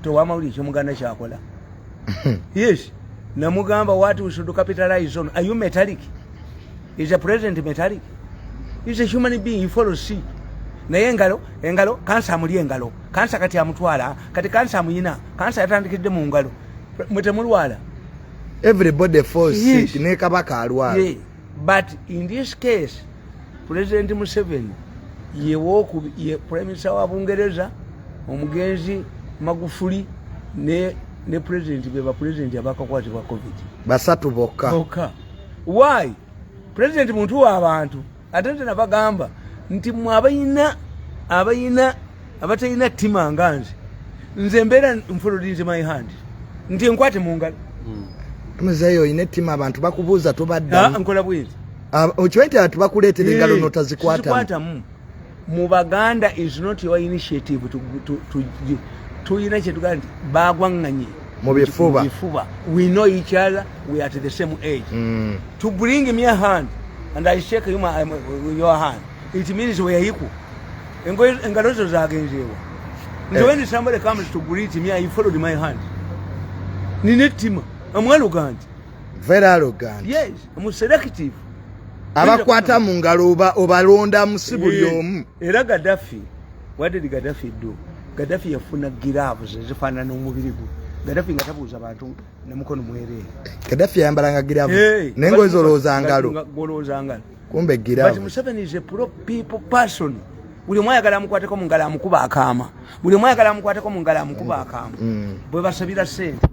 tewamawulire kyomuganda kyakola. Yes, namugamba what we should capitalize on. Are you metallic? Is a president metallic? He's a human being, he follows see. Naye engalo kansa amuli engalo, kansa kati amutwala, kati kansa amuyina, kansa yatandikidde mu ngalo. Mutemulwala. Everybody falls sick, ne kabaka alwala. Yeah. But in this case, President Museveni ye Prime Minister wa Bungereza, omugenzi Magufuli ne president beba president abakakwatibwa COVID. Basatu bokka. Bokka. Why? President muntu wa abantu atende nabagamba nti mwabayina abatayina tima nganzi. Nze mbera mfululize my hand. Nti nkwate mu ngalo. Muzeyo ine tima abantu bakubuuza tobadda. Nkola bwezi. Ochiwete atu bakuleetera engalo notazikwata. Mu Baganda is not your initiative to unite Uganda. Bagwanganye. Mu bifuba. We know each other. We are at the same age. To bring me a hand and I shake you with your hand, it means we are equal. Engalo zo zagenzewa. So when somebody comes to greet me, I followed my hand. Ninetima. I'm arrogant. Very arrogant. Yes, I'm selective. Abakwata mu ngalo obalonda musibuli omu. Era Gaddafi, what did Gaddafi do? Gaddafi yafuna gloves ezifaanana n'omubiri gwe. Gaddafi nga tabuuza bantu ne mukono mwerere. Gaddafi yambalanga gloves nengo ezolooza ngalo. Kumbe gloves. But Museveni is a pro-people person. Buli mwayagala amukwateko mu ngalo amukuba akaama. Buli mwayagala amukwateko mu ngalo amukuba akaama. Bwe basabira ssente.